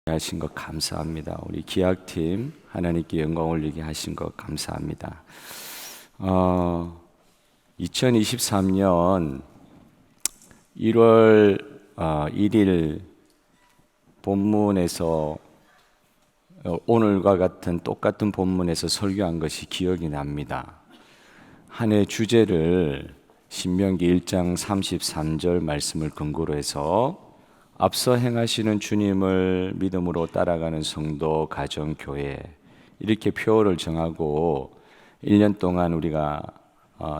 하신 것 감사합니다. 우리 기약팀 하나님께 영광 올리게 하신 것 감사합니다. 2023년 1월 1일 본문에서 오늘과 같은 똑같은 본문에서 설교한 것이 기억이 납니다. 한 해 주제를 신명기 1장 33절 말씀을 근거로 해서 앞서 행하시는 주님을 믿음으로 따라가는 성도, 가정, 교회 이렇게 표어를 정하고 1년 동안 우리가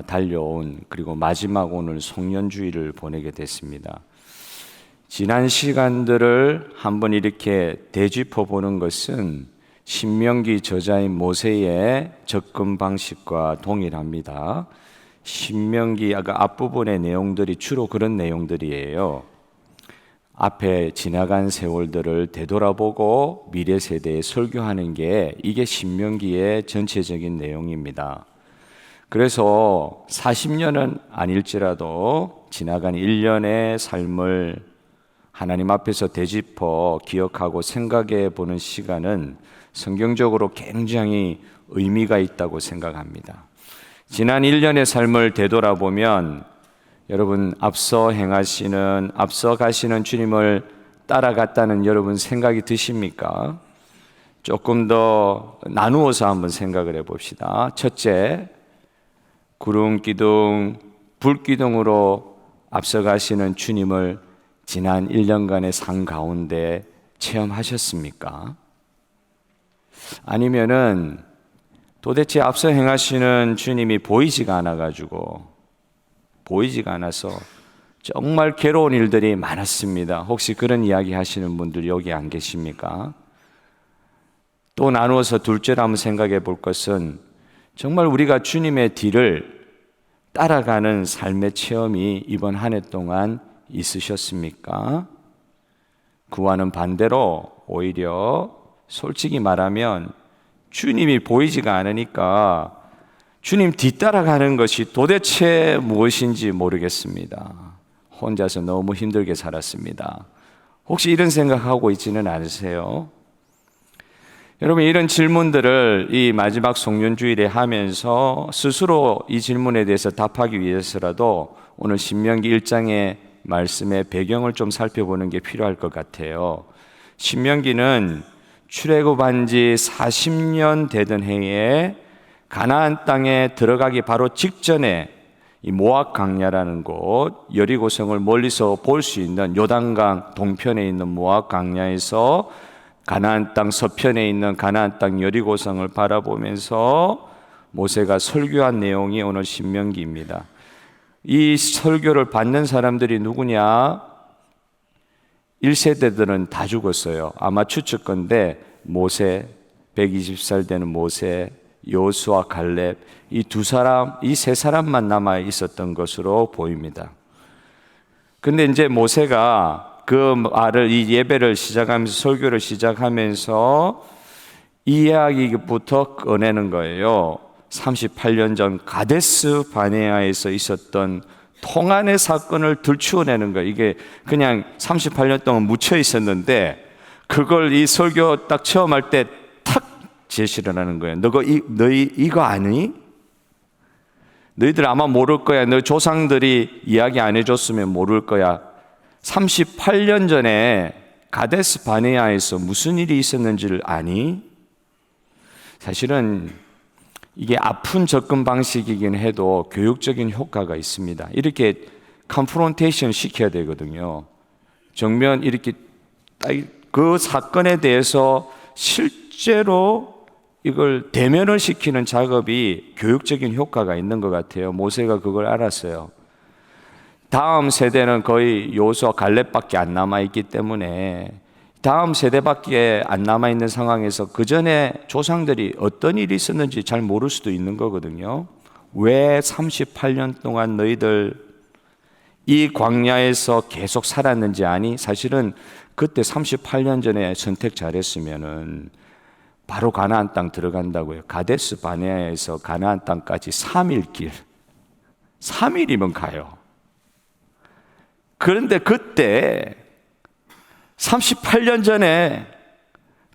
달려온, 그리고 마지막 오늘 송년주일을 보내게 됐습니다. 지난 시간들을 한번 이렇게 되짚어 보는 것은 신명기 저자인 모세의 접근 방식과 동일합니다. 신명기 앞부분의 내용들이 주로 그런 내용들이에요. 앞에 지나간 세월들을 되돌아보고 미래 세대에 설교하는 게 이게 신명기의 전체적인 내용입니다. 그래서 40년은 아닐지라도 지나간 1년의 삶을 하나님 앞에서 되짚어 기억하고 생각해 보는 시간은 성경적으로 굉장히 의미가 있다고 생각합니다. 지난 1년의 삶을 되돌아보면 여러분, 앞서 가시는 주님을 따라갔다는 여러분 생각이 드십니까? 조금 더 나누어서 한번 생각을 해봅시다. 첫째, 구름 기둥, 불 기둥으로 앞서 가시는 주님을 지난 1년간의 삶 가운데 체험하셨습니까? 아니면은 도대체 앞서 행하시는 주님이 보이지가 않아서 정말 괴로운 일들이 많았습니다. 혹시 그런 이야기 하시는 분들 여기 안 계십니까? 또 나누어서 둘째로 한번 생각해 볼 것은 정말 우리가 주님의 뒤를 따라가는 삶의 체험이 이번 한 해 동안 있으셨습니까? 그와는 반대로 오히려 솔직히 말하면 주님이 보이지가 않으니까 주님 뒤따라가는 것이 도대체 무엇인지 모르겠습니다. 혼자서 너무 힘들게 살았습니다. 혹시 이런 생각하고 있지는 않으세요? 여러분, 이런 질문들을 이 마지막 송년주일에 하면서 스스로 이 질문에 대해서 답하기 위해서라도 오늘 신명기 1장의 말씀의 배경을 좀 살펴보는 게 필요할 것 같아요. 신명기는 출애굽한 지 40년 되던 해에 가나안 땅에 들어가기 바로 직전에 이 모압 강야라는 곳, 여리고성을 멀리서 볼 수 있는 요단강 동편에 있는 모압 강야에서 가나안 땅 서편에 있는 가나안 땅 여리고성을 바라보면서 모세가 설교한 내용이 오늘 신명기입니다. 이 설교를 받는 사람들이 누구냐? 1세대들은 다 죽었어요. 아마 추측건데 모세, 120살 되는 모세, 여호수아, 갈렙, 이 세 사람만 남아 있었던 것으로 보입니다. 근데 이제 모세가 그 말을, 이 예배를 시작하면서, 설교를 시작하면서 이 이야기부터 꺼내는 거예요. 38년 전 가데스 바네아에서 있었던 통한의 사건을 들추어내는 거예요. 이게 그냥 38년 동안 묻혀 있었는데 그걸 이 설교 딱 처음 할 때 제시를 하는 거예요. 너희 이거 아니? 너희들 아마 모를 거야. 너희 조상들이 이야기 안 해줬으면 모를 거야. 38년 전에 가데스 바네아에서 무슨 일이 있었는지를 아니? 사실은 이게 아픈 접근 방식이긴 해도 교육적인 효과가 있습니다. 이렇게 컨프론테이션 시켜야 되거든요. 정면 이렇게 그 사건에 대해서 실제로 이걸 대면을 시키는 작업이 교육적인 효과가 있는 것 같아요. 모세가 그걸 알았어요. 다음 세대는 거의 여호수아, 갈렙밖에 안 남아있기 때문에 다음 세대밖에 안 남아있는 상황에서 그 전에 조상들이 어떤 일이 있었는지 잘 모를 수도 있는 거거든요. 왜 38년 동안 너희들 이 광야에서 계속 살았는지 아니? 사실은 그때 38년 전에 선택 잘했으면은 바로 가나안 땅 들어간다고요. 가데스 바네아에서 가나안 땅까지 3일 길. 3일이면 가요. 그런데 그때 38년 전에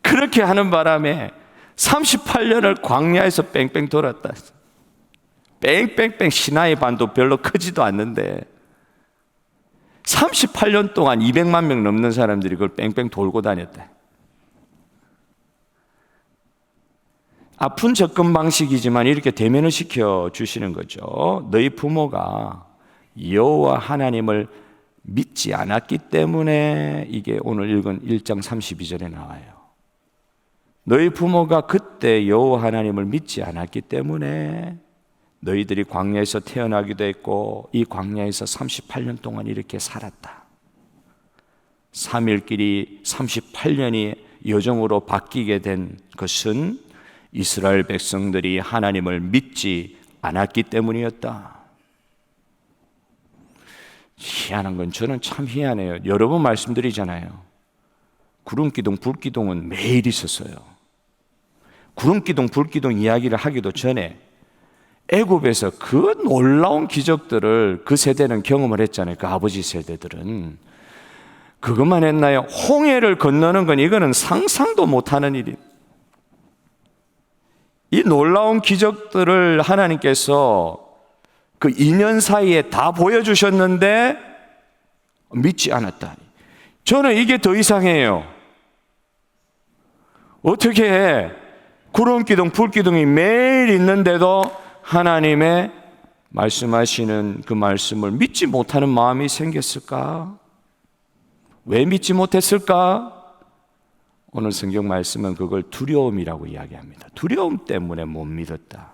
그렇게 하는 바람에 38년을 광야에서 뺑뺑 돌았다. 뺑뺑뺑 시나이 반도 별로 크지도 않는데 38년 동안 200만 명 넘는 사람들이 그걸 뺑뺑 돌고 다녔다. 아픈 접근 방식이지만 이렇게 대면을 시켜 주시는 거죠. 너희 부모가 여호와 하나님을 믿지 않았기 때문에 이게 오늘 읽은 1장 32절에 나와요. 너희 부모가 그때 여호와 하나님을 믿지 않았기 때문에 너희들이 광야에서 태어나기도 했고 이 광야에서 38년 동안 이렇게 살았다. 3일끼리 38년이 여정으로 바뀌게 된 것은 이스라엘 백성들이 하나님을 믿지 않았기 때문이었다. 희한한 건 저는 참 희한해요. 여러 번 말씀드리잖아요. 구름기둥, 불기둥은 매일 있었어요. 구름기둥, 불기둥 이야기를 하기도 전에 애굽에서 그 놀라운 기적들을 그 세대는 경험을 했잖아요. 그 아버지 세대들은. 그것만 했나요? 홍해를 건너는 건 이거는 상상도 못하는 일이에요. 이 놀라운 기적들을 하나님께서 그 2년 사이에 다 보여주셨는데 믿지 않았다. 저는 이게 더 이상해요. 어떻게 해? 구름기둥, 불기둥이 매일 있는데도 하나님의 말씀하시는 그 말씀을 믿지 못하는 마음이 생겼을까? 왜 믿지 못했을까? 오늘 성경 말씀은 그걸 두려움이라고 이야기합니다. 두려움 때문에 못 믿었다.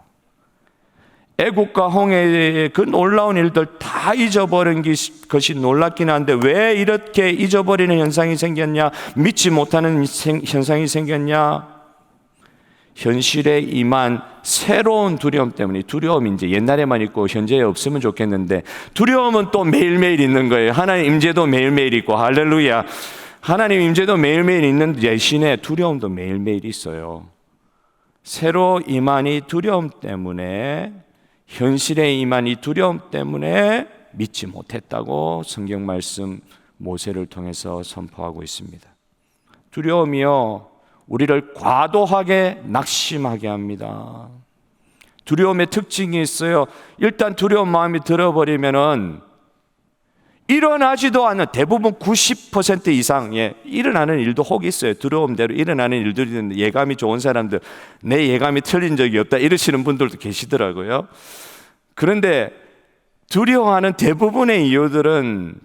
애국과 홍해의 그 놀라운 일들 다 잊어버린 것이 놀랍긴 한데 왜 이렇게 잊어버리는 현상이 생겼냐? 믿지 못하는 현상이 생겼냐? 현실에 임한 새로운 두려움 때문에, 두려움이 이제 옛날에만 있고 현재에 없으면 좋겠는데 두려움은 또 매일매일 있는 거예요. 하나님 임재도 매일매일 있고, 할렐루야. 하나님 임재도 매일매일 있는 대신에 두려움도 매일매일 있어요. 새로 임한 이 두려움 때문에, 현실에 임한 이 두려움 때문에 믿지 못했다고 성경 말씀 모세를 통해서 선포하고 있습니다. 두려움이요, 우리를 과도하게 낙심하게 합니다. 두려움의 특징이 있어요. 일단 두려운 마음이 들어버리면은 일어나지도 않는, 대부분 90% 이상의 일어나는 일도 혹 있어요. 두려움대로 일어나는 일들이 있는데 예감이 좋은 사람들, 내 예감이 틀린 적이 없다 이러시는 분들도 계시더라고요. 그런데 두려워하는 대부분의 이유들은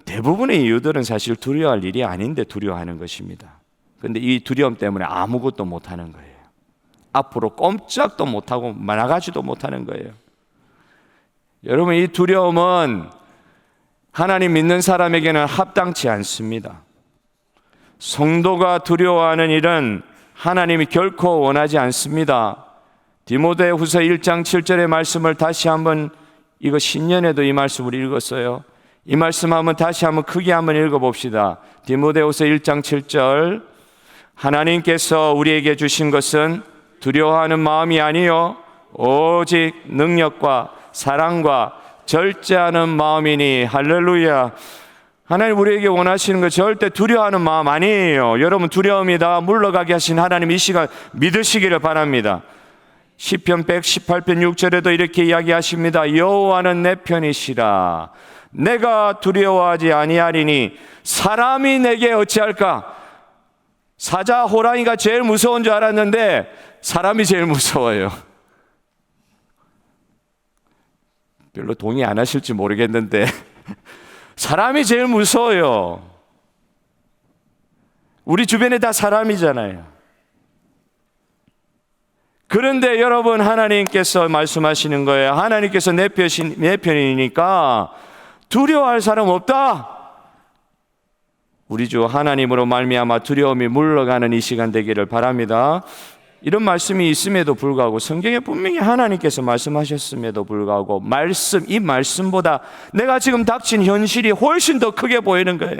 사실 두려워할 일이 아닌데 두려워하는 것입니다. 그런데 이 두려움 때문에 아무것도 못하는 거예요. 앞으로 꼼짝도 못하고 나가지도 못하는 거예요. 여러분, 이 두려움은 하나님 믿는 사람에게는 합당치 않습니다. 성도가 두려워하는 일은 하나님이 결코 원하지 않습니다. 디모데후서 1장 7절의 말씀을 다시 한번, 이거 신년에도 이 말씀을 읽었어요. 이 말씀 한번 다시 한번 크게 한번 읽어봅시다. 디모데후서 1장 7절, 하나님께서 우리에게 주신 것은 두려워하는 마음이 아니요 오직 능력과 사랑과 절제하는 마음이니. 할렐루야. 하나님 우리에게 원하시는 것 절대 두려워하는 마음 아니에요. 여러분, 두려움이 다 물러가게 하신 하나님 이 시간 믿으시기를 바랍니다. 시편 118편 6절에도 이렇게 이야기하십니다. 여호와는 내 편이시라. 내가 두려워하지 아니하리니 사람이 내게 어찌할까? 사자, 호랑이가 제일 무서운 줄 알았는데 사람이 제일 무서워요. 별로 동의 안 하실지 모르겠는데 사람이 제일 무서워요. 우리 주변에 다 사람이잖아요. 그런데 여러분, 하나님께서 말씀하시는 거예요. 하나님께서 내 편이니까 두려워할 사람 없다. 우리 주 하나님으로 말미암아 두려움이 물러가는 이 시간 되기를 바랍니다. 이런 말씀이 있음에도 불구하고, 성경에 분명히 하나님께서 말씀하셨음에도 불구하고 이 말씀보다 내가 지금 닥친 현실이 훨씬 더 크게 보이는 거예요.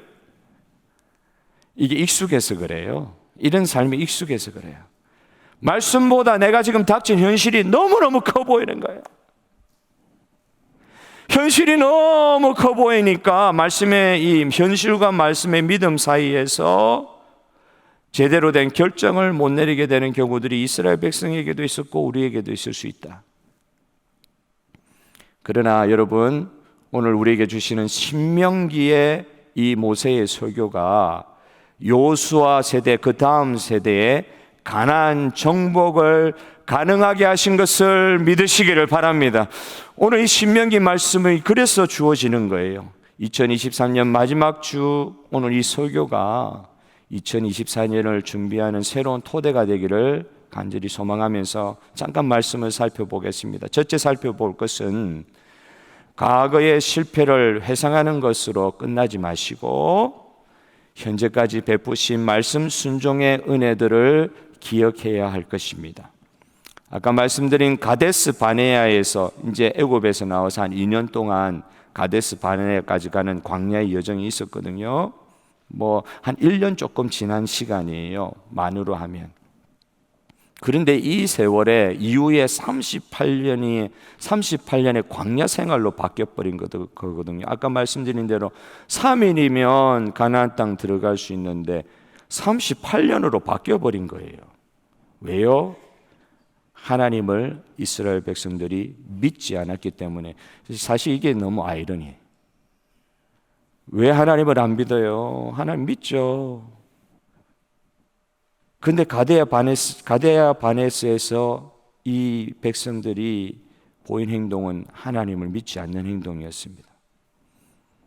이게 익숙해서 그래요. 이런 삶이 익숙해서 그래요. 말씀보다 내가 지금 닥친 현실이 너무너무 커 보이는 거예요. 현실이 너무 커 보이니까 말씀의 이 현실과 말씀의 믿음 사이에서 제대로 된 결정을 못 내리게 되는 경우들이 이스라엘 백성에게도 있었고 우리에게도 있을 수 있다. 그러나 여러분, 오늘 우리에게 주시는 신명기의 이 모세의 설교가 여호수아 세대, 그 다음 세대에 가나안 정복을 가능하게 하신 것을 믿으시기를 바랍니다. 오늘 이 신명기 말씀이 그래서 주어지는 거예요. 2023년 마지막 주 오늘 이 설교가 2024년을 준비하는 새로운 토대가 되기를 간절히 소망하면서 잠깐 말씀을 살펴보겠습니다. 첫째 살펴볼 것은 과거의 실패를 회상하는 것으로 끝나지 마시고 현재까지 베푸신 말씀 순종의 은혜들을 기억해야 할 것입니다. 아까 말씀드린 가데스 바네아에서 이제 애굽에서 나와서 한 2년 동안 가데스 바네아까지 가는 광야의 여정이 있었거든요. 한 1년 조금 지난 시간이에요, 만으로 하면. 그런데 이 세월에 이후에 38년의 광야 생활로 바뀌어버린 거거든요. 아까 말씀드린 대로 3일이면 가나안 땅 들어갈 수 있는데 38년으로 바뀌어버린 거예요. 왜요? 하나님을 이스라엘 백성들이 믿지 않았기 때문에. 사실 이게 너무 아이러니해요. 왜 하나님을 안 믿어요? 하나님 믿죠. 근데 가데야 바네스에서 이 백성들이 보인 행동은 하나님을 믿지 않는 행동이었습니다.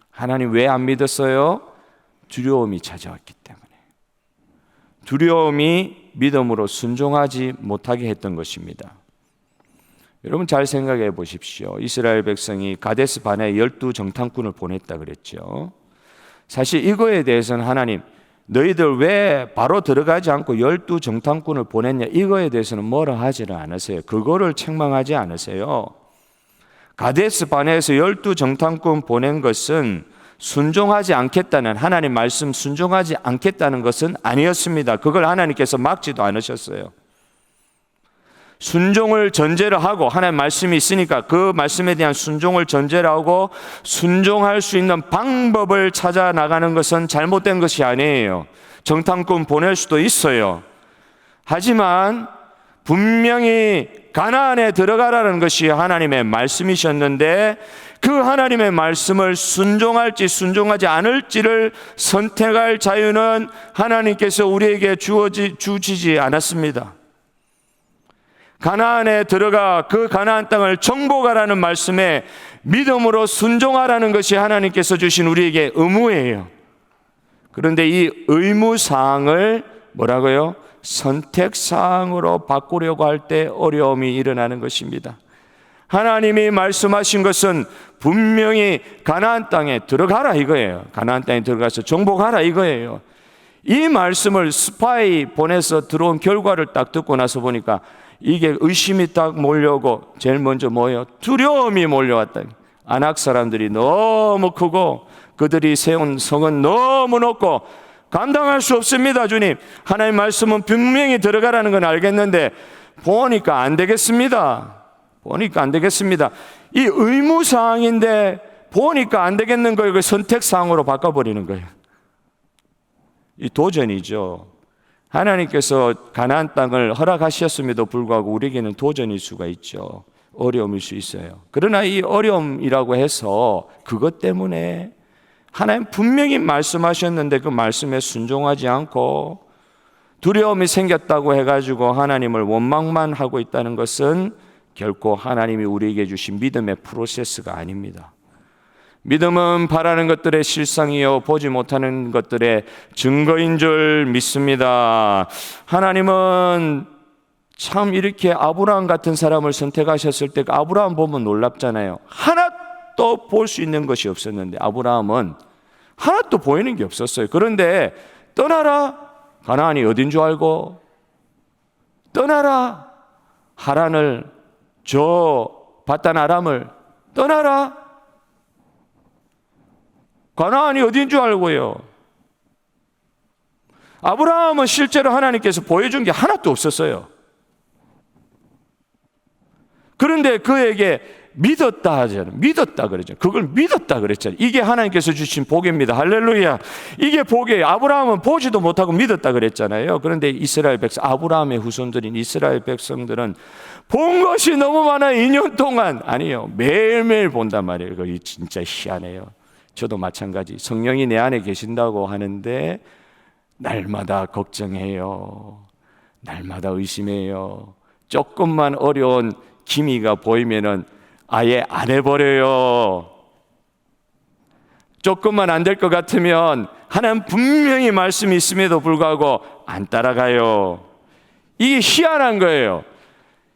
하나님 왜 안 믿었어요? 두려움이 찾아왔기 때문에. 두려움이 믿음으로 순종하지 못하게 했던 것입니다. 여러분 잘 생각해 보십시오. 이스라엘 백성이 가데스 바네아에 12정탐꾼을 보냈다 그랬죠. 사실 이거에 대해서는 하나님, 너희들 왜 바로 들어가지 않고 12정탐꾼을 보냈냐, 이거에 대해서는 뭐라 하지를 않으세요. 그거를 책망하지 않으세요. 가데스 바네아에서 12정탐꾼 보낸 것은 순종하지 않겠다는, 하나님 말씀 순종하지 않겠다는 것은 아니었습니다. 그걸 하나님께서 막지도 않으셨어요. 순종을 전제로 하고, 하나님 말씀이 있으니까 그 말씀에 대한 순종을 전제로 하고 순종할 수 있는 방법을 찾아 나가는 것은 잘못된 것이 아니에요. 정탐꾼 보낼 수도 있어요. 하지만 분명히 가나안에 들어가라는 것이 하나님의 말씀이셨는데 그 하나님의 말씀을 순종할지 순종하지 않을지를 선택할 자유는 하나님께서 우리에게 주시지 않았습니다. 가나안에 들어가 그 가나안 땅을 정복하라는 말씀에 믿음으로 순종하라는 것이 하나님께서 주신 우리에게 의무예요. 그런데 이 의무사항을 뭐라고요? 선택사항으로 바꾸려고 할 때 어려움이 일어나는 것입니다. 하나님이 말씀하신 것은 분명히 가나안 땅에 들어가라 이거예요. 가나안 땅에 들어가서 정복하라 이거예요. 이 말씀을 스파이 보내서 들어온 결과를 딱 듣고 나서 보니까 이게 의심이 딱 몰려오고 제일 먼저 뭐예요? 두려움이 몰려왔다. 아낙 사람들이 너무 크고 그들이 세운 성은 너무 높고 감당할 수 없습니다. 주님, 하나님 말씀은 분명히 들어가라는 건 알겠는데 보니까 안 되겠습니다. 이 의무사항인데 보니까 안 되겠는 걸 선택사항으로 바꿔버리는 거예요. 이 도전이죠. 하나님께서 가나안 땅을 허락하셨음에도 불구하고 우리에게는 도전일 수가 있죠. 어려움일 수 있어요. 그러나 이 어려움이라고 해서 그것 때문에 하나님 분명히 말씀하셨는데 그 말씀에 순종하지 않고 두려움이 생겼다고 해가지고 하나님을 원망만 하고 있다는 것은 결코 하나님이 우리에게 주신 믿음의 프로세스가 아닙니다. 믿음은 바라는 것들의 실상이요 보지 못하는 것들의 증거인 줄 믿습니다. 하나님은 참 이렇게 아브라함 같은 사람을 선택하셨을 때 아브라함 보면 놀랍잖아요. 하나도 볼 수 있는 것이 없었는데 아브라함은 하나도 보이는 게 없었어요. 그런데 떠나라, 가나안이 어딘 줄 알고, 떠나라, 하란을, 저 바단 아람을 떠나라, 가나안이 어딘 줄 알고요. 아브라함은 실제로 하나님께서 보여준 게 하나도 없었어요. 그런데 그에게 믿었다 하잖아요. 믿었다 그러죠. 그걸 믿었다 그랬잖아요. 이게 하나님께서 주신 복입니다. 할렐루야. 이게 복이에요. 아브라함은 보지도 못하고 믿었다 그랬잖아요. 그런데 이스라엘 백성, 아브라함의 후손들인 이스라엘 백성들은 본 것이 너무 많아요. 2년 동안. 아니요. 매일매일 본단 말이에요. 그거 진짜 희한해요. 저도 마찬가지. 성령이 내 안에 계신다고 하는데 날마다 걱정해요. 날마다 의심해요. 조금만 어려운 기미가 보이면은 아예 안 해버려요. 조금만 안 될 것 같으면 하나님 분명히 말씀이 있음에도 불구하고 안 따라가요. 이게 희한한 거예요.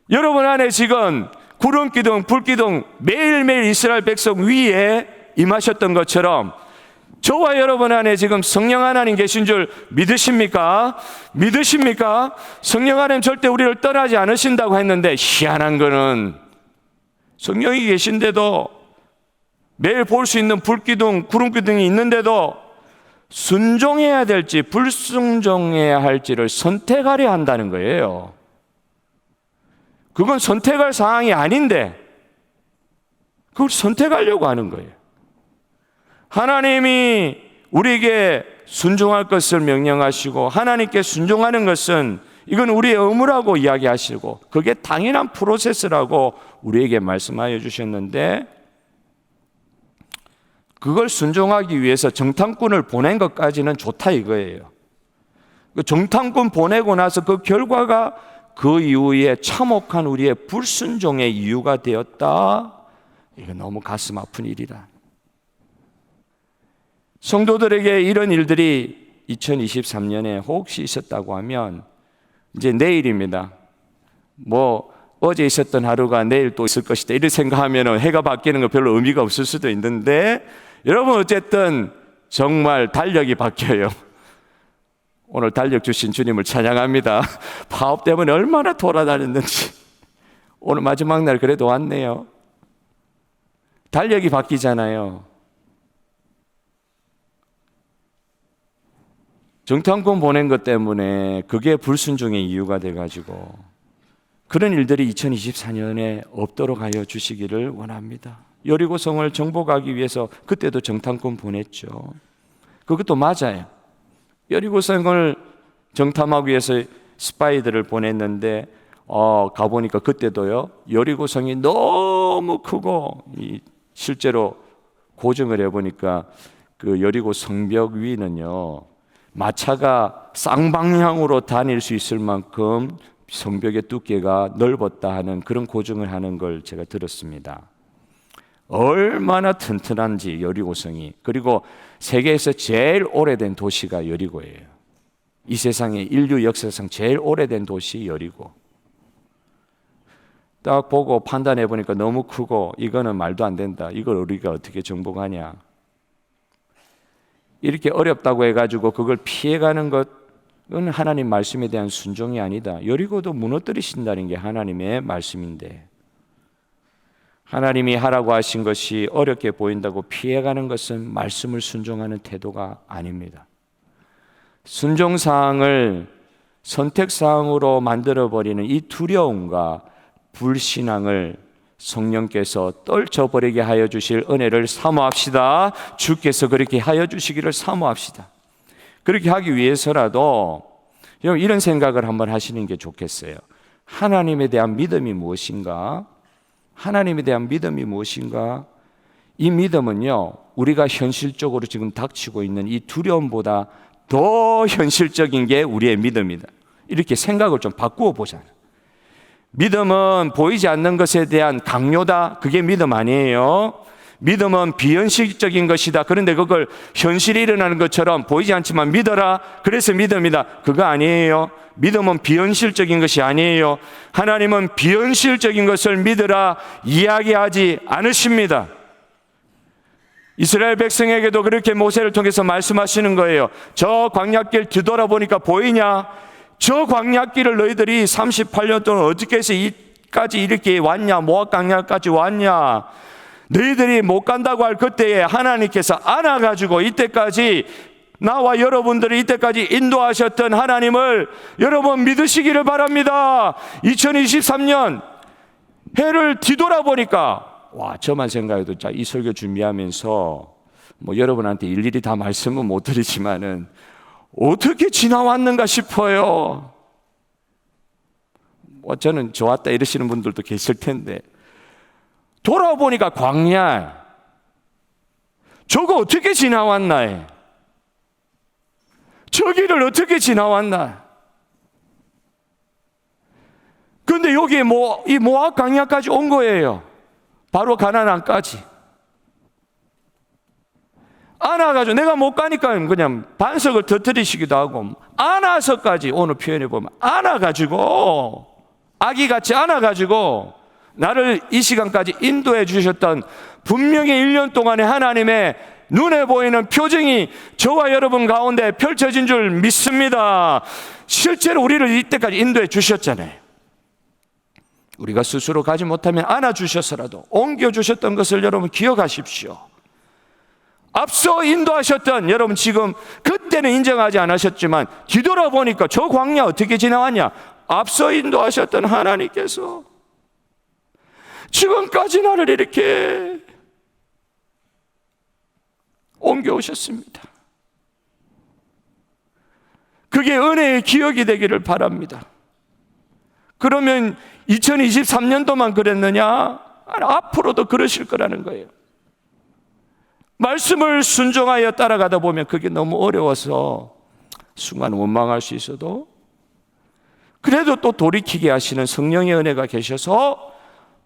여러분 안에 지금 구름기둥, 불기둥 매일매일 이스라엘 백성 위에 임하셨던 것처럼 저와 여러분 안에 지금 성령 하나님 계신 줄 믿으십니까? 믿으십니까? 성령 하나님 절대 우리를 떠나지 않으신다고 했는데 희한한 거는 성령이 계신데도 매일 볼 수 있는 불기둥, 구름기둥이 있는데도 순종해야 될지 불순종해야 할지를 선택하려 한다는 거예요. 그건 선택할 사항이 아닌데 그걸 선택하려고 하는 거예요. 하나님이 우리에게 순종할 것을 명령하시고 하나님께 순종하는 것은 이건 우리의 의무라고 이야기하시고 그게 당연한 프로세스라고 우리에게 말씀하여 주셨는데 그걸 순종하기 위해서 정탐꾼을 보낸 것까지는 좋다 이거예요. 그 정탐꾼 보내고 나서 그 결과가 그 이후에 참혹한 우리의 불순종의 이유가 되었다. 이거 너무 가슴 아픈 일이다. 성도들에게 이런 일들이 2023년에 혹시 있었다고 하면 이제 내일입니다. 뭐 어제 있었던 하루가 내일 또 있을 것이다 이렇게 생각하면 해가 바뀌는 거 별로 의미가 없을 수도 있는데 여러분 어쨌든 정말 달력이 바뀌어요. 오늘 달력 주신 주님을 찬양합니다. 파업 때문에 얼마나 돌아다녔는지 오늘 마지막 날 그래도 왔네요. 달력이 바뀌잖아요. 정탐꾼 보낸 것 때문에 그게 불순종의 이유가 돼가지고 그런 일들이 2024년에 없도록 하여 주시기를 원합니다. 여리고성을 정복하기 위해서 그때도 정탐꾼 보냈죠. 그것도 맞아요. 여리고성을 정탐하기 위해서 스파이들을 보냈는데 가보니까 그때도요 여리고성이 너무 크고 실제로 고증을 해보니까 그 여리고 성벽 위는요 마차가 쌍방향으로 다닐 수 있을 만큼 성벽의 두께가 넓었다 하는 그런 고증을 하는 걸 제가 들었습니다. 얼마나 튼튼한지 여리고성이. 그리고 세계에서 제일 오래된 도시가 여리고예요. 이 세상에 인류 역사상 제일 오래된 도시 여리고. 딱 보고 판단해 보니까 너무 크고 이거는 말도 안 된다. 이걸 우리가 어떻게 정복하냐. 이렇게 어렵다고 해가지고 그걸 피해가는 것은 하나님 말씀에 대한 순종이 아니다. 여리고도 무너뜨리신다는 게 하나님의 말씀인데 하나님이 하라고 하신 것이 어렵게 보인다고 피해가는 것은 말씀을 순종하는 태도가 아닙니다. 순종사항을 선택사항으로 만들어버리는 이 두려움과 불신앙을 성령께서 떨쳐버리게 하여 주실 은혜를 사모합시다. 주께서 그렇게 하여 주시기를 사모합시다. 그렇게 하기 위해서라도 이런 생각을 한번 하시는 게 좋겠어요. 하나님에 대한 믿음이 무엇인가? 하나님에 대한 믿음이 무엇인가? 이 믿음은요 우리가 현실적으로 지금 닥치고 있는 이 두려움보다 더 현실적인 게 우리의 믿음이다. 이렇게 생각을 좀 바꾸어 보잖아요. 믿음은 보이지 않는 것에 대한 강요다. 그게 믿음 아니에요. 믿음은 비현실적인 것이다. 그런데 그걸 현실이 일어나는 것처럼 보이지 않지만 믿어라. 그래서 믿음이다. 그거 아니에요. 믿음은 비현실적인 것이 아니에요. 하나님은 비현실적인 것을 믿으라 이야기하지 않으십니다. 이스라엘 백성에게도 그렇게 모세를 통해서 말씀하시는 거예요. 저 광야길 뒤돌아보니까 보이냐? 저 광야길을 너희들이 38년 동안 어떻게 해서 이까지 이렇게 왔냐? 모압 광야까지 왔냐? 너희들이 못 간다고 할 그때에 하나님께서 안아가지고 이때까지 나와 여러분들이 이때까지 인도하셨던 하나님을 여러분 믿으시기를 바랍니다. 2023년 해를 뒤돌아보니까 저만 생각해도 이 설교 준비하면서 여러분한테 일일이 다 말씀은 못 드리지만은 어떻게 지나왔는가 싶어요. 저는 좋았다 이러시는 분들도 계실 텐데, 돌아보니까 광야, 저거 어떻게 지나왔나, 저기를 어떻게 지나왔나. 근데 여기 이 모압 광야까지 온 거예요. 바로 가나안까지 안아가지고, 내가 못 가니까 그냥 반석을 터뜨리시기도 하고, 안아서까지, 오늘 표현해 보면 안아가지고, 아기같이 안아가지고 나를 이 시간까지 인도해 주셨던, 분명히 1년 동안의 하나님의 눈에 보이는 표정이 저와 여러분 가운데 펼쳐진 줄 믿습니다. 실제로 우리를 이때까지 인도해 주셨잖아요. 우리가 스스로 가지 못하면 안아주셔서라도 옮겨주셨던 것을 여러분 기억하십시오. 앞서 인도하셨던, 여러분 지금 그때는 인정하지 않으셨지만 뒤돌아보니까 저 광야 어떻게 지나왔냐, 앞서 인도하셨던 하나님께서 지금까지 나를 이렇게 옮겨오셨습니다. 그게 은혜의 기억이 되기를 바랍니다. 그러면 2023년도만 그랬느냐? 앞으로도 그러실 거라는 거예요. 말씀을 순종하여 따라가다 보면 그게 너무 어려워서 순간 원망할 수 있어도, 그래도 또 돌이키게 하시는 성령의 은혜가 계셔서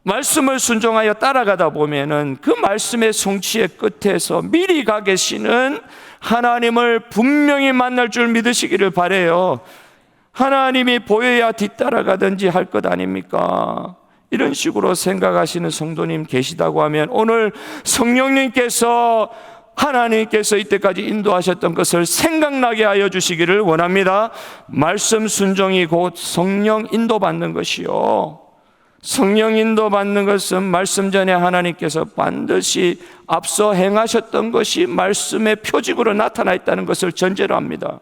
말씀을 순종하여 따라가다 보면은 그 말씀의 성취의 끝에서 미리 가 계시는 하나님을 분명히 만날 줄 믿으시기를 바라요. 하나님이 보여야 뒤따라가든지 할 것 아닙니까? 이런 식으로 생각하시는 성도님 계시다고 하면, 오늘 성령님께서, 하나님께서 이때까지 인도하셨던 것을 생각나게 하여 주시기를 원합니다. 말씀 순종이 곧 성령 인도받는 것이요, 성령 인도받는 것은 말씀 전에 하나님께서 반드시 앞서 행하셨던 것이 말씀의 표징으로 나타나 있다는 것을 전제로 합니다.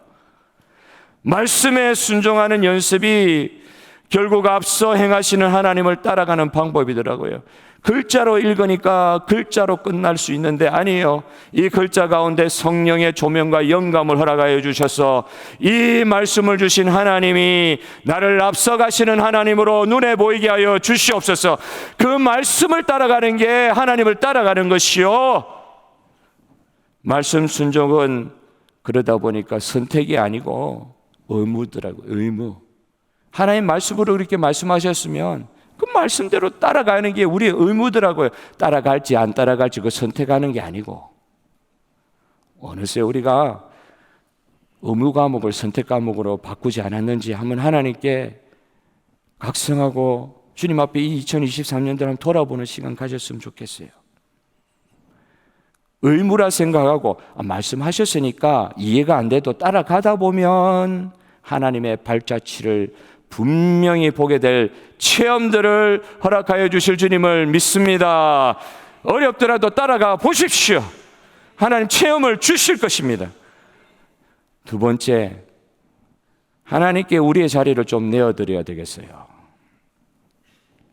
말씀에 순종하는 연습이 결국 앞서 행하시는 하나님을 따라가는 방법이더라고요. 글자로 읽으니까 글자로 끝날 수 있는데 아니에요. 이 글자 가운데 성령의 조명과 영감을 허락하여 주셔서 이 말씀을 주신 하나님이 나를 앞서가시는 하나님으로 눈에 보이게 하여 주시옵소서. 그 말씀을 따라가는 게 하나님을 따라가는 것이요, 말씀 순종은 그러다 보니까 선택이 아니고 의무더라고요. 의무. 하나님 말씀으로 그렇게 말씀하셨으면 그 말씀대로 따라가는 게 우리의 의무더라고요. 따라갈지 안 따라갈지 그 선택하는 게 아니고, 어느새 우리가 의무 과목을 선택 과목으로 바꾸지 않았는지 한번 하나님께 각성하고 주님 앞에 이 2023년도를 한번 돌아보는 시간 가졌으면 좋겠어요. 의무라 생각하고 말씀하셨으니까 이해가 안 돼도 따라가다 보면 하나님의 발자취를 분명히 보게 될 체험들을 허락하여 주실 주님을 믿습니다. 어렵더라도 따라가 보십시오. 하나님 체험을 주실 것입니다. 두 번째, 하나님께 우리의 자리를 좀 내어드려야 되겠어요.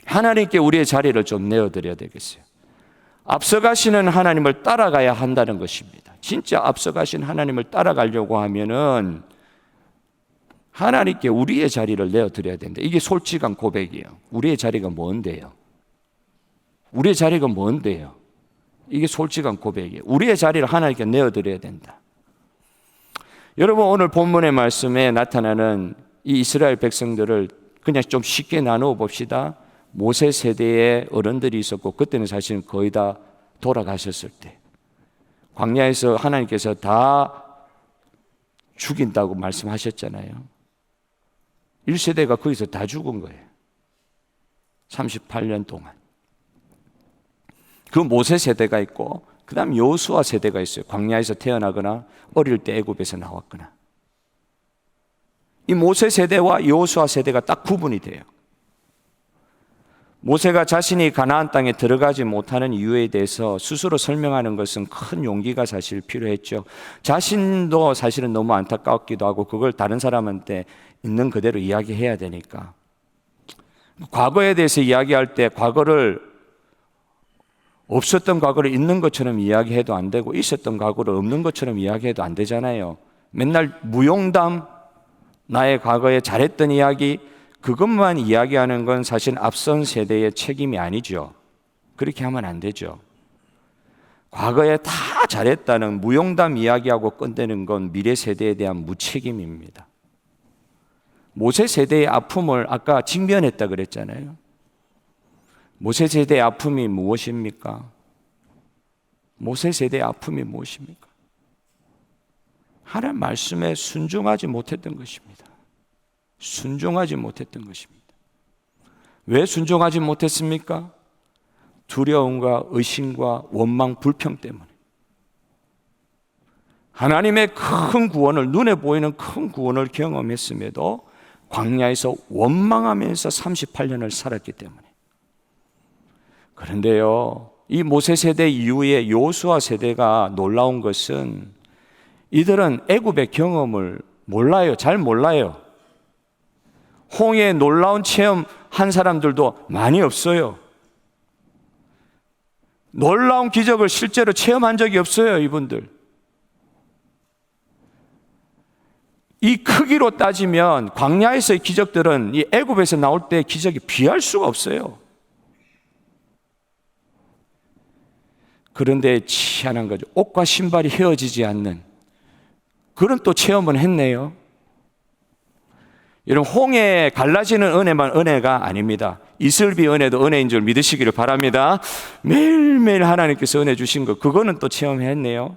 하나님께 우리의 자리를 좀 내어드려야 되겠어요. 앞서가시는 하나님을 따라가야 한다는 것입니다. 진짜 앞서가신 하나님을 따라가려고 하면은 하나님께 우리의 자리를 내어드려야 된다. 이게 솔직한 고백이에요. 우리의 자리가 뭔데요? 우리의 자리가 뭔데요? 이게 솔직한 고백이에요. 우리의 자리를 하나님께 내어드려야 된다. 여러분, 오늘 본문의 말씀에 나타나는 이 이스라엘 백성들을 그냥 좀 쉽게 나누어 봅시다. 모세 세대의 어른들이 있었고, 그때는 사실은 거의 다 돌아가셨을 때, 광야에서 하나님께서 다 죽인다고 말씀하셨잖아요. 1세대가 거기서 다 죽은 거예요. 38년 동안. 그 모세 세대가 있고, 그 다음 여호수아 세대가 있어요. 광야에서 태어나거나 어릴 때 애굽에서 나왔거나. 이 모세 세대와 여호수아 세대가 딱 구분이 돼요. 모세가 자신이 가나안 땅에 들어가지 못하는 이유에 대해서 스스로 설명하는 것은 큰 용기가 사실 필요했죠. 자신도 사실은 너무 안타깝기도 하고, 그걸 다른 사람한테 있는 그대로 이야기해야 되니까. 과거에 대해서 이야기할 때 과거를 없었던 과거를 있는 것처럼 이야기해도 안 되고 있었던 과거를 없는 것처럼 이야기해도 안 되잖아요. 맨날 무용담, 나의 과거에 잘했던 이야기, 그것만 이야기하는 건 사실 앞선 세대의 책임이 아니죠. 그렇게 하면 안 되죠. 과거에 다 잘했다는 무용담 이야기하고 끝내는 건 미래 세대에 대한 무책임입니다. 모세 세대의 아픔을 아까 직면했다 그랬잖아요. 모세 세대의 아픔이 무엇입니까? 모세 세대의 아픔이 무엇입니까? 하나님 말씀에 순종하지 못했던 것입니다. 순종하지 못했던 것입니다. 왜 순종하지 못했습니까? 두려움과 의심과 원망, 불평 때문에. 하나님의 큰 구원을, 눈에 보이는 큰 구원을 경험했음에도 광야에서 원망하면서 38년을 살았기 때문에. 그런데요, 이 모세 세대 이후에 여호수아 세대가 놀라운 것은 이들은 애굽의 경험을 몰라요. 잘 몰라요. 홍해의 놀라운 체험한 사람들도 많이 없어요. 놀라운 기적을 실제로 체험한 적이 없어요, 이분들. 이 크기로 따지면 광야에서의 기적들은 이 애굽에서 나올 때의 기적이 비할 수가 없어요. 그런데 희한한 거죠. 옷과 신발이 헤어지지 않는 그런 또 체험을 했네요. 여러분, 홍해 갈라지는 은혜만 은혜가 아닙니다. 이슬비 은혜도 은혜인 줄 믿으시기를 바랍니다. 매일매일 하나님께서 은혜 주신 거, 그거는 또 체험했네요.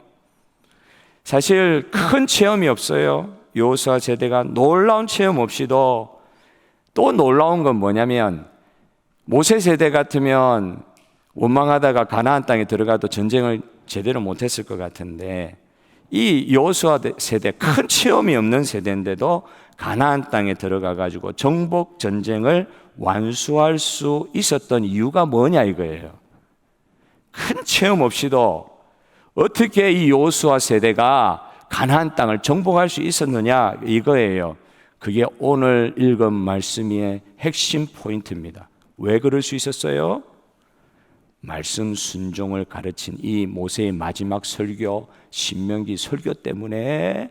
사실 큰 체험이 없어요. 여호수아 세대가 놀라운 체험 없이도 또 놀라운 건 뭐냐면, 모세 세대 같으면 원망하다가 가나안 땅에 들어가도 전쟁을 제대로 못했을 것 같은데, 이 여호수아 세대, 큰 체험이 없는 세대인데도 가나안 땅에 들어가 가지고 정복 전쟁을 완수할 수 있었던 이유가 뭐냐 이거예요. 큰 체험 없이도 어떻게 이 여호수아 세대가 가나안 땅을 정복할 수 있었느냐 이거예요. 그게 오늘 읽은 말씀의 핵심 포인트입니다. 왜 그럴 수 있었어요? 말씀 순종을 가르친 이 모세의 마지막 설교, 신명기 설교 때문에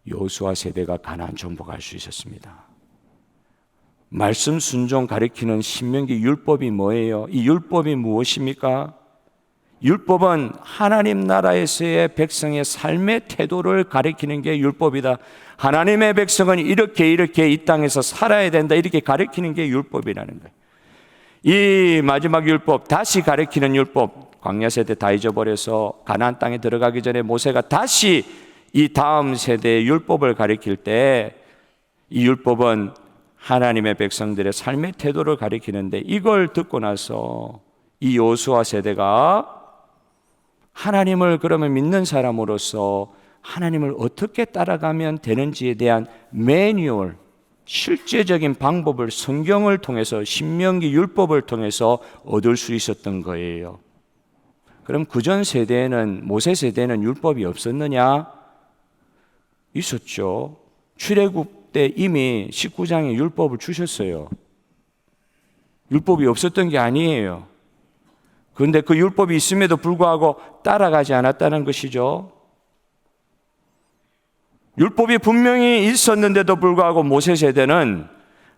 여호수아 세대가 가나안 정복할 수 있었습니다. 말씀 순종 가르치는 신명기 율법이 뭐예요? 이 율법이 무엇입니까? 율법은 하나님 나라에서의 백성의 삶의 태도를 가르치는 게 율법이다. 하나님의 백성은 이렇게 이 땅에서 살아야 된다, 이렇게 가르치는 게 율법이라는 거예요. 이 마지막 율법, 다시 가르치는 율법, 광야 세대 다 잊어버려서 가나안 땅에 들어가기 전에 모세가 다시 이 다음 세대의 율법을 가르칠 때, 이 율법은 하나님의 백성들의 삶의 태도를 가리키는데, 이걸 듣고 나서 이 여호수아 세대가 하나님을 그러면 믿는 사람으로서 하나님을 어떻게 따라가면 되는지에 대한 매뉴얼, 실제적인 방법을 성경을 통해서, 신명기 율법을 통해서 얻을 수 있었던 거예요. 그럼 그전 세대에는, 모세 세대에는 율법이 없었느냐? 있었죠. 출애굽 때 이미 19장에 율법을 주셨어요. 율법이 없었던 게 아니에요. 그런데 그 율법이 있음에도 불구하고 따라가지 않았다는 것이죠. 율법이 분명히 있었는데도 불구하고 모세 세대는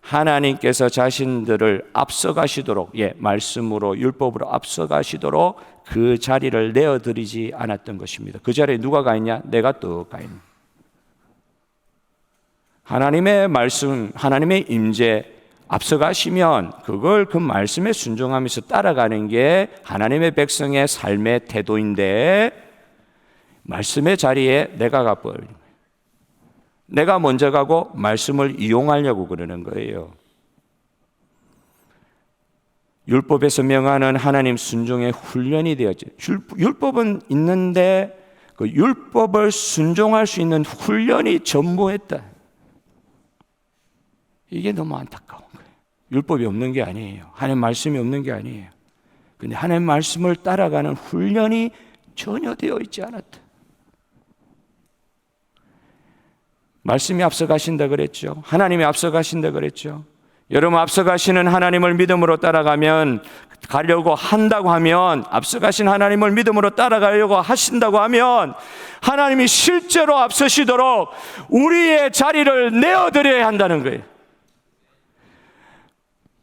하나님께서 자신들을 앞서가시도록, 말씀으로 율법으로 앞서가시도록 그 자리를 내어드리지 않았던 것입니다. 그 자리에 누가 가 있냐? 내가 또 가 있는. 하나님의 말씀, 하나님의 임재 앞서가시면 그걸 그 말씀에 순종하면서 따라가는 게 하나님의 백성의 삶의 태도인데, 말씀의 자리에 내가 가버리는 거예요. 내가 먼저 가고 말씀을 이용하려고 그러는 거예요. 율법에서 명하는 하나님 순종의 훈련이 되었죠. 율법은 있는데 그 율법을 순종할 수 있는 훈련이 전무했다. 이게 너무 안타까운 거예요. 율법이 없는 게 아니에요. 하나님 말씀이 없는 게 아니에요. 근데 하나님 말씀을 따라가는 훈련이 전혀 되어 있지 않았다. 말씀이 앞서가신다 그랬죠. 하나님이 앞서가신다 그랬죠. 여러분, 앞서가시는 하나님을 믿음으로 따라가면 가려고 한다고 하면, 앞서가신 하나님을 믿음으로 따라가려고 하신다고 하면 하나님이 실제로 앞서시도록 우리의 자리를 내어드려야 한다는 거예요.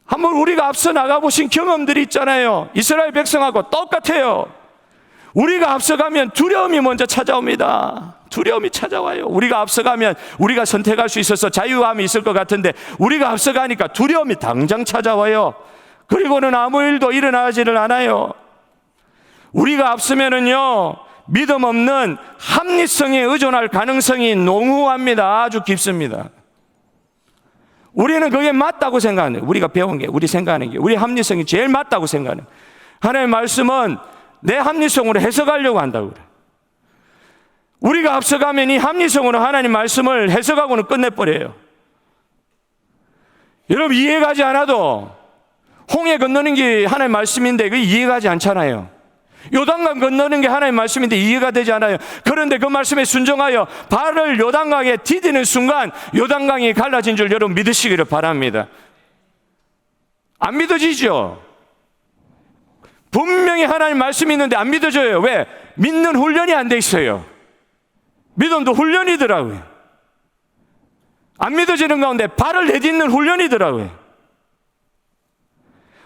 한번 우리가 앞서 나가보신 경험들이 있잖아요. 이스라엘 백성하고 똑같아요. 우리가 앞서가면 두려움이 먼저 찾아옵니다. 두려움이 찾아와요. 우리가 앞서가면 우리가 선택할 수 있어서 자유함이 있을 것 같은데 우리가 앞서가니까 두려움이 당장 찾아와요. 그리고는 아무 일도 일어나지를 않아요. 우리가 앞서면은요, 믿음 없는 합리성에 의존할 가능성이 농후합니다. 아주 깊습니다. 우리는 그게 맞다고 생각하는 거예요. 우리가 배운 게, 우리 생각하는 게, 우리 합리성이 제일 맞다고 생각하는 거예요. 하나님의 말씀은 내 합리성으로 해석하려고 한다고 그래요. 우리가 앞서가면 이 합리성으로 하나님 말씀을 해석하고는 끝내버려요. 여러분, 이해가지 않아도 홍해 건너는 게 하나님 말씀인데 그게 이해가지 않잖아요. 요단강 건너는 게 하나님 말씀인데 이해가 되지 않아요. 그런데 그 말씀에 순종하여 발을 요단강에 디디는 순간 요단강이 갈라진 줄 여러분 믿으시기를 바랍니다. 안 믿어지죠? 분명히 하나님 말씀이 있는데 안 믿어져요. 왜? 믿는 훈련이 안 돼 있어요. 믿음도 훈련이더라고요. 안 믿어지는 가운데 발을 내딛는 훈련이더라고요.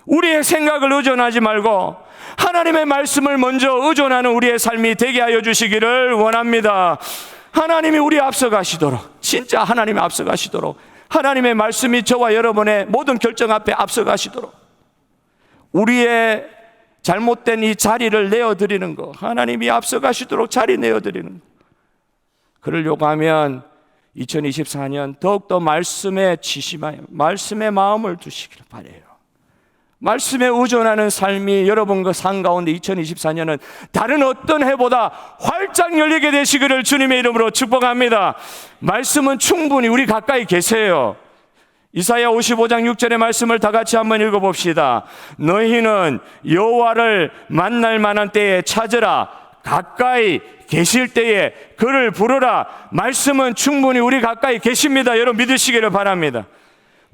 우리의 생각을 의존하지 말고 하나님의 말씀을 먼저 의존하는 우리의 삶이 되게 하여 주시기를 원합니다. 하나님이 우리 앞서 가시도록, 진짜 하나님이 앞서 가시도록, 하나님의 말씀이 저와 여러분의 모든 결정 앞에 앞서 가시도록, 우리의 잘못된 이 자리를 내어드리는 거, 하나님이 앞서 가시도록 자리 내어드리는 거, 그러려고 하면 2024년 더욱더 말씀에 치심하여 말씀의 마음을 두시기를 바라요. 말씀에 의존하는 삶이 여러분 그 삶 가운데 2024년은 다른 어떤 해보다 활짝 열리게 되시기를 주님의 이름으로 축복합니다. 말씀은 충분히 우리 가까이 계세요. 이사야 55장 6절의 말씀을 다 같이 한번 읽어봅시다. 너희는 여호와를 만날 만한 때에 찾으라. 가까이 계실 때에 그를 부르라. 말씀은 충분히 우리 가까이 계십니다. 여러분 믿으시기를 바랍니다.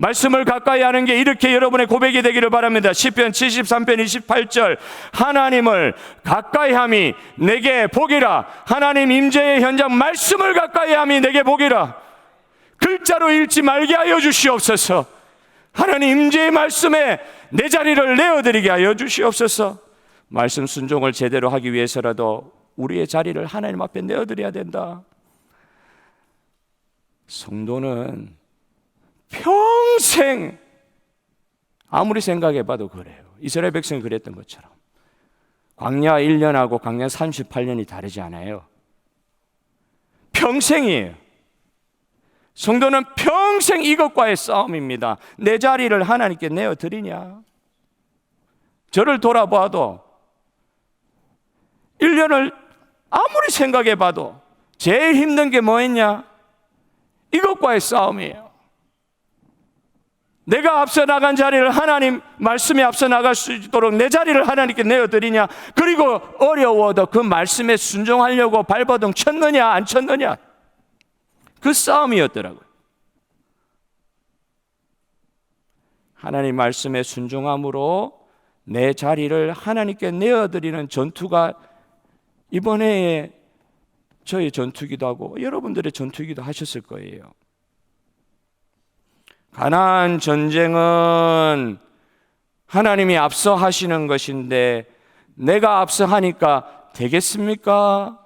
말씀을 가까이 하는 게 이렇게 여러분의 고백이 되기를 바랍니다. 시편 73편 28절 하나님을 가까이 함이 내게 복이라. 하나님 임재의 현장 말씀을 가까이 함이 내게 복이라. 글자로 읽지 말게 하여 주시옵소서. 하나님 임재의 말씀에 내 자리를 내어드리게 하여 주시옵소서. 말씀 순종을 제대로 하기 위해서라도 우리의 자리를 하나님 앞에 내어드려야 된다. 성도는 평생 아무리 생각해봐도 그래요. 이스라엘 백성이 그랬던 것처럼 광야 1년하고 광야 38년이 다르지 않아요. 평생이에요. 성도는 평생 이것과의 싸움입니다. 내 자리를 하나님께 내어드리냐? 저를 돌아봐도 1년을 아무리 생각해봐도 제일 힘든 게 뭐였냐? 이것과의 싸움이에요. 내가 앞서 나간 자리를 하나님 말씀에 앞서 나갈 수 있도록 내 자리를 하나님께 내어드리냐? 그리고 어려워도 그 말씀에 순종하려고 발버둥 쳤느냐 안 쳤느냐? 그 싸움이었더라고요. 하나님 말씀에 순종함으로 내 자리를 하나님께 내어드리는 전투가 이번 해에 저의 전투기도 하고 여러분들의 전투기도 하셨을 거예요. 가나안 전쟁은 하나님이 앞서 하시는 것인데 내가 앞서 하니까 되겠습니까?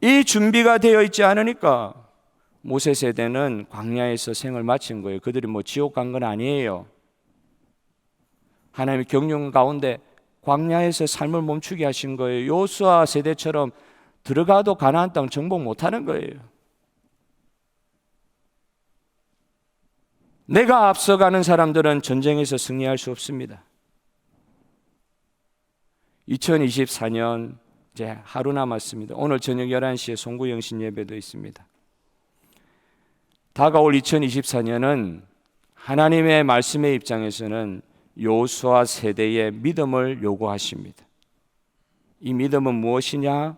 이 준비가 되어 있지 않으니까 모세 세대는 광야에서 생을 마친 거예요. 그들이 뭐 지옥 간 건 아니에요. 하나님의 경륜 가운데 광야에서 삶을 멈추게 하신 거예요. 요수아 세대처럼 들어가도 가나안 땅 정복 못하는 거예요. 내가 앞서가는 사람들은 전쟁에서 승리할 수 없습니다. 2024년 이제 하루 남았습니다. 오늘 저녁 11시에 송구영신 예배도 있습니다. 다가올 2024년은 하나님의 말씀의 입장에서는 요수아 세대의 믿음을 요구하십니다. 이 믿음은 무엇이냐?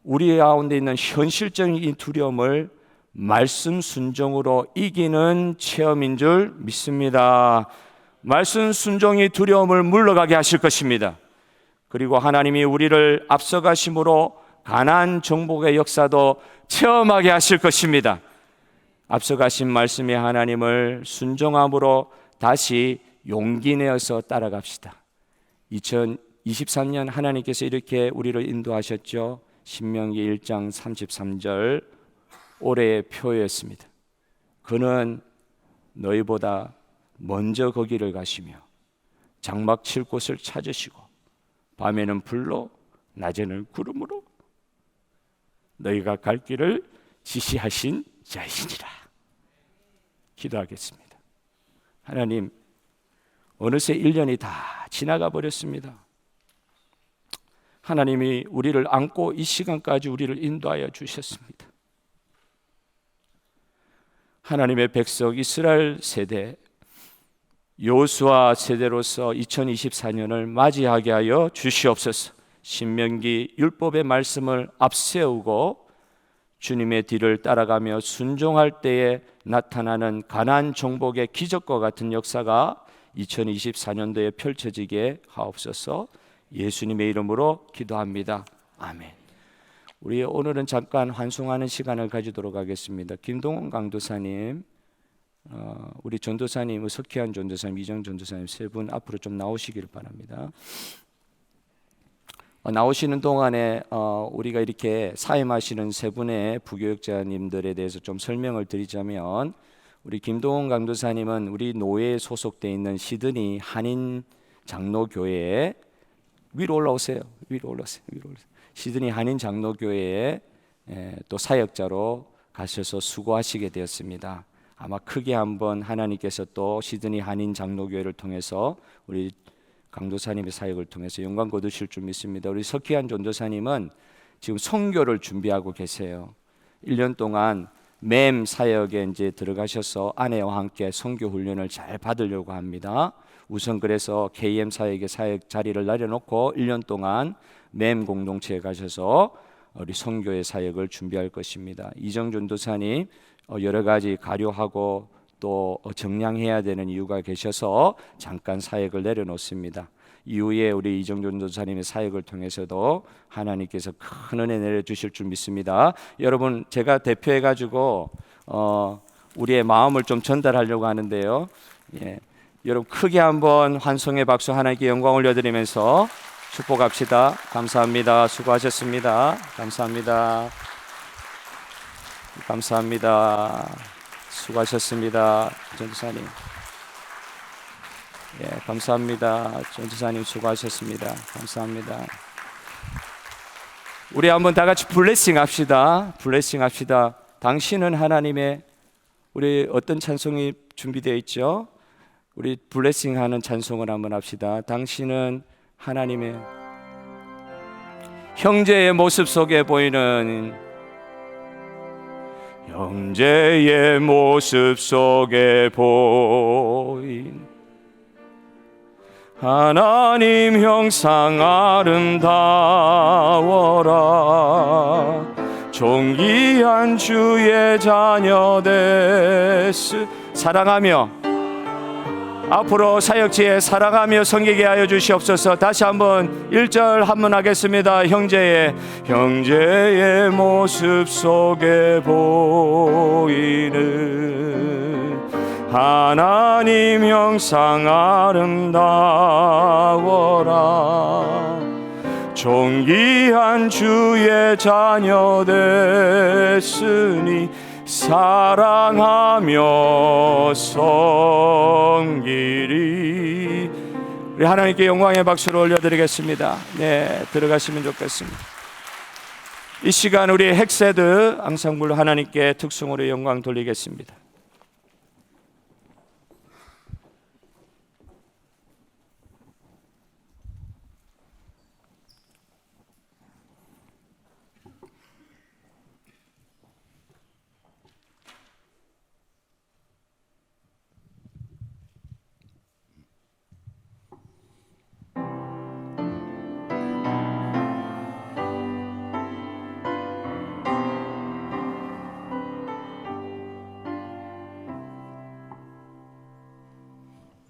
우리 가운데 있는 현실적인 두려움을 말씀 순종으로 이기는 체험인 줄 믿습니다. 말씀 순종이 두려움을 물러가게 하실 것입니다. 그리고 하나님이 우리를 앞서가심으로 가나안 정복의 역사도 체험하게 하실 것입니다. 앞서가신 말씀의 하나님을 순종함으로 다시 용기 내어서 따라갑시다. 2023년 하나님께서 이렇게 우리를 인도하셨죠. 신명기 1장 33절 올해의 표였습니다. 그는 너희보다 먼저 거기를 가시며 장막 칠 곳을 찾으시고 밤에는 불로 낮에는 구름으로 너희가 갈 길을 지시하신 자이시니라. 기도하겠습니다. 하나님, 어느새 1년이 다 지나가 버렸습니다. 하나님이 우리를 안고 이 시간까지 우리를 인도하여 주셨습니다. 하나님의 백성 이스라엘 세대, 여호수아 세대로서 2024년을 맞이하게 하여 주시옵소서. 신명기 율법의 말씀을 앞세우고 주님의 뒤를 따라가며 순종할 때에 나타나는 가나안 정복의 기적과 같은 역사가 2024년도에 펼쳐지게 하옵소서. 예수님의 이름으로 기도합니다. 아멘. 우리 오늘은 잠깐 환송하는 시간을 가지도록 하겠습니다. 김동원 강도사님, 우리 전도사님, 석희한 전도사님, 이정 전도사님 세 분 앞으로 좀 나오시길 바랍니다. 나오시는 동안에 우리가 이렇게 사임하시는 세 분의 부교육자님들에 대해서 좀 설명을 드리자면, 우리 김동원 강도사님은 우리 노회에 소속되어 있는 시드니 한인 장로교회에 위로 올라오세요. 시드니 한인 장로교회에 또 사역자로 가셔서 수고하시게 되었습니다. 아마 크게 한번 하나님께서 또 시드니 한인 장로교회를 통해서 우리 강도사님의 사역을 통해서 영광 거두실 줄 믿습니다. 우리 석희한 전도사님은 지금 선교를 준비하고 계세요. 1년 동안 맴 사역에 이제 들어가셔서 아내와 함께 선교 훈련을 잘 받으려고 합니다. 우선 그래서 KM 사역의 사역 자리를 내려놓고 1년 동안 맴 공동체에 가셔서 우리 선교의 사역을 준비할 것입니다. 이정 전도사님 여러 가지 가료하고 또 정량해야 되는 이유가 계셔서 잠깐 사역을 내려놓습니다. 이후에 우리 이정준 전도사님의 사역을 통해서도 하나님께서 큰 은혜 내려주실 줄 믿습니다. 여러분, 제가 대표해가지고 우리의 마음을 좀 전달하려고 하는데요. 여러분 크게 한번 환송의 박수 하나님께 영광 올려드리면서 축복합시다. 감사합니다. 수고하셨습니다. 감사합니다. 수고하셨습니다. 전도사님. 감사합니다. 전도사님 수고하셨습니다. 감사합니다. 우리 한번 다 같이 블레싱 합시다. 당신은 하나님의, 우리 어떤 찬송이 준비되어 있죠? 우리 블레싱 하는 찬송을 한번 합시다. 당신은 하나님의, 형제의 모습 속에 보이는, 형제의 모습 속에 보인 하나님 형상 아름다워라. 존귀한 주의 자녀 됐으. 사랑하며 앞으로 사역지에 사랑하며 섬기게 하여 주시옵소서. 다시 한번 1절 한번 하겠습니다. 형제의 모습 속에 보이는 하나님 형상 아름다워라. 존귀한 주의 자녀 됐으니 사랑하며 섬기리. 우리 하나님께 영광의 박수를 올려드리겠습니다. 들어가시면 좋겠습니다. 이 시간 우리 헥세드 앙상블 하나님께 특성으로 영광 돌리겠습니다.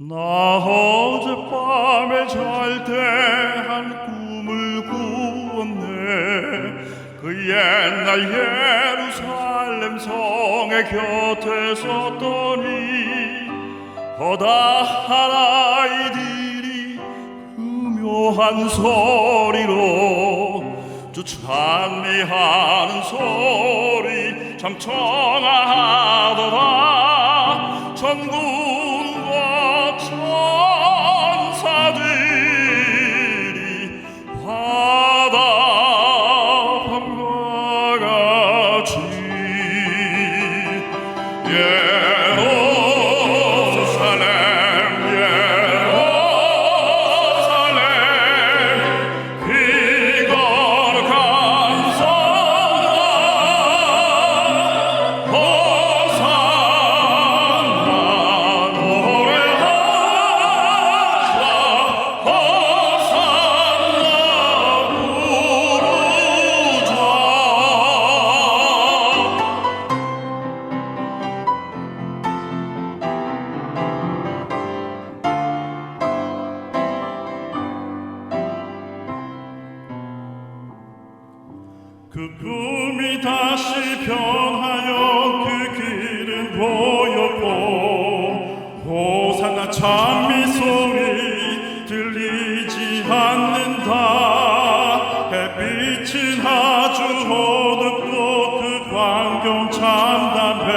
나 어젯밤에 잘 때 한 꿈을 꾸었네. 그 옛날 예루살렘 성의 곁에 섰더니 허다한 아이들이 묘한 소리로 주 찬미하는 소리 참 청아하더라. 천군과 천사들이 화답함과 같이 예루살렘 이 거룩한 성아 호산나 노래하자 호산나 부르자. 그 꿈이 다시 변하여 그 길은 보였고 호산나 찬미 소리 들리지 않는다. 햇빛은 아주 어둡고 그 광경 참담해.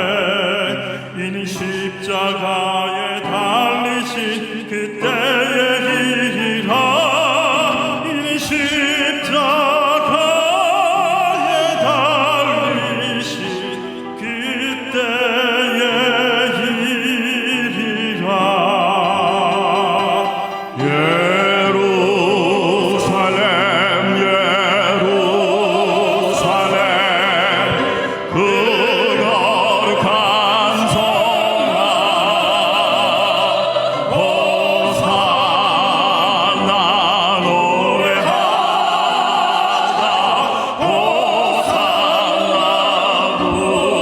이는 십자가에 달리신 그때의 일이라. 이는 십자가에 달리신 그때의 일이라. 예루살렘 예루살렘 그 거룩한 성아 호산나 노래하자 호산나 부르자.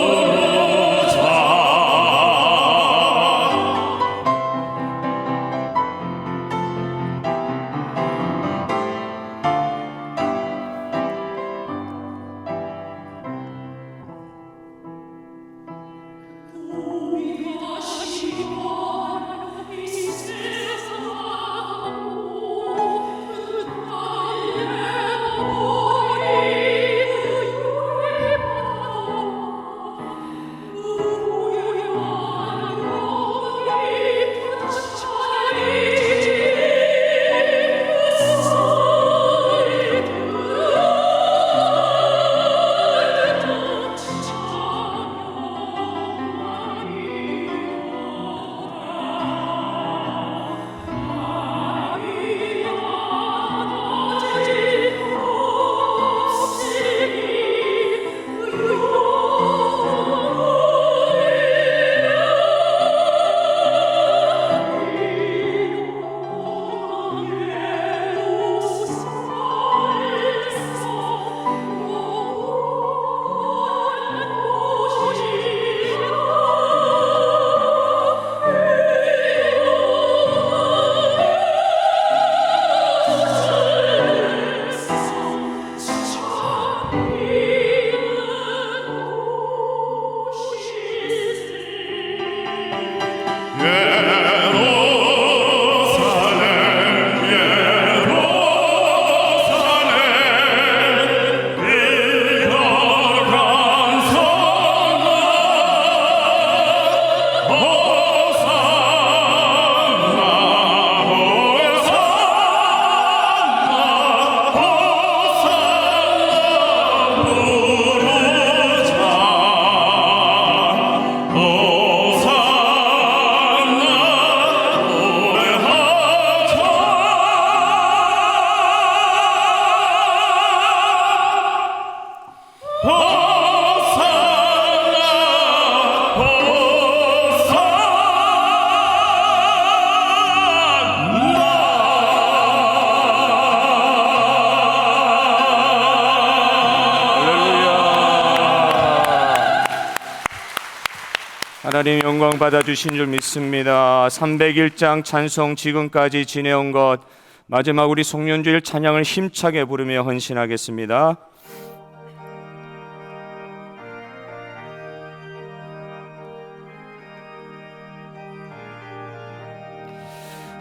하나님 영광 받아주신 줄 믿습니다. 301장 찬송 지금까지 지내온 것, 마지막 우리 송년주일 찬양을 힘차게 부르며 헌신하겠습니다.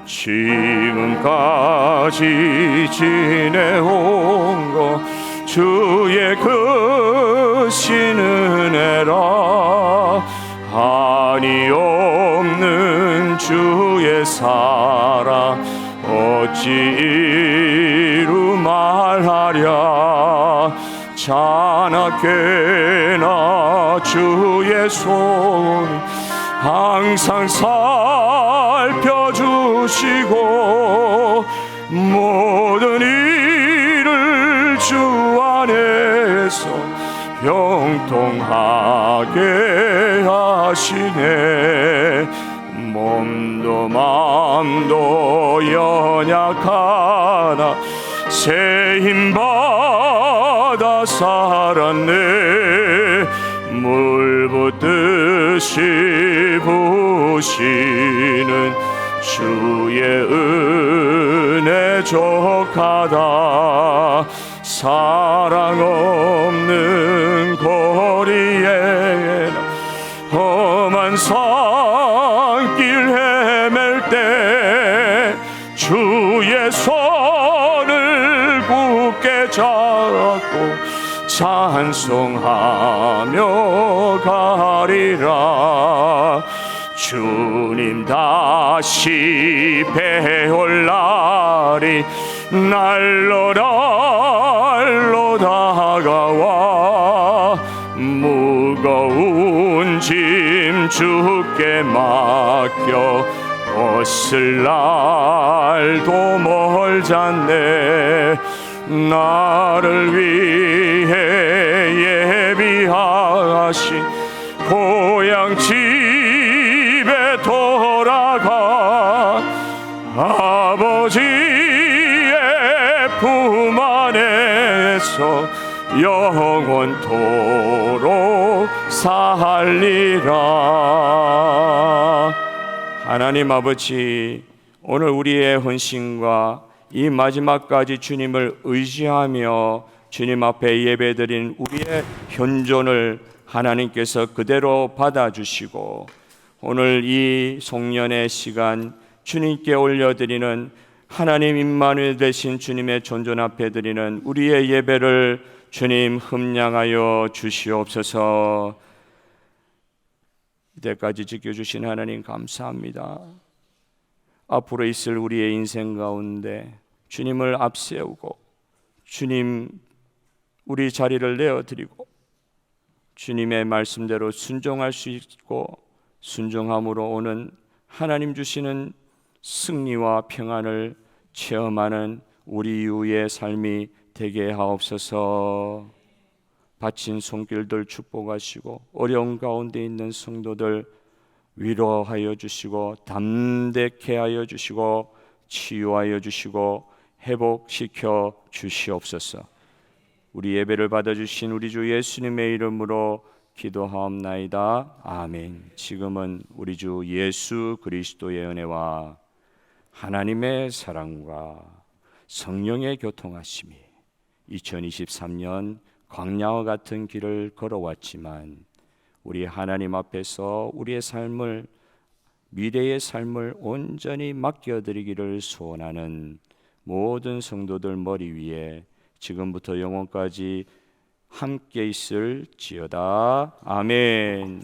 지금까지 지내온 것 주의 크신 은혜라. 한이 없는 주의 사랑 어찌 이루 말하랴. 자나깨나 주의 손 항상 살펴주시고 모든 일을 주 안에서 형통하게 하시네. 몸도 마음도 연약하나 새 힘받아 살았네. 물 붓듯이 부시는 주의 은혜 족하다. 사랑 없는 거리에 험한 산길 헤맬 때 주의 손을 굳게 잡고 찬송하며 가리라. 주님 다시 배올 날이 날로 날로 다가와. 무거운 짐 주께 맡겨 벗을 날도 멀잖네. 나를 위해 예비하신 고향 집에 돌아가 아버지의 품 안에서 영원토록 살리라. 하나님 아버지, 오늘 우리의 헌신과 이 마지막까지 주님을 의지하며 주님 앞에 예배드린 우리의 현존을 하나님께서 그대로 받아주시고, 오늘 이 송년의 시간 주님께 올려드리는 하나님 임마누엘 되신 주님의 존존 앞에 드리는 우리의 예배를 주님 흠량하여 주시옵소서. 이때까지 지켜주신 하나님 감사합니다. 앞으로 있을 우리의 인생 가운데 주님을 앞세우고 주님 우리 자리를 내어드리고 주님의 말씀대로 순종할 수 있고 순종함으로 오는 하나님 주시는 승리와 평안을 체험하는 우리 이후의 삶이 되게 하옵소서. 바친 손길들 축복하시고 어려운 가운데 있는 성도들 위로하여 주시고 담대케 하여 주시고 치유하여 주시고 회복시켜 주시옵소서. 우리 예배를 받아주신 우리 주 예수님의 이름으로 기도하옵나이다. 아멘. 지금은 우리 주 예수 그리스도의 은혜와 하나님의 사랑과 성령의 교통하심이 2023년 광야와 같은 길을 걸어왔지만 우리 하나님 앞에서 우리의 삶을, 미래의 삶을 온전히 맡겨드리기를 소원하는 모든 성도들 머리 위에 지금부터 영원까지 함께 있을지어다. 아멘.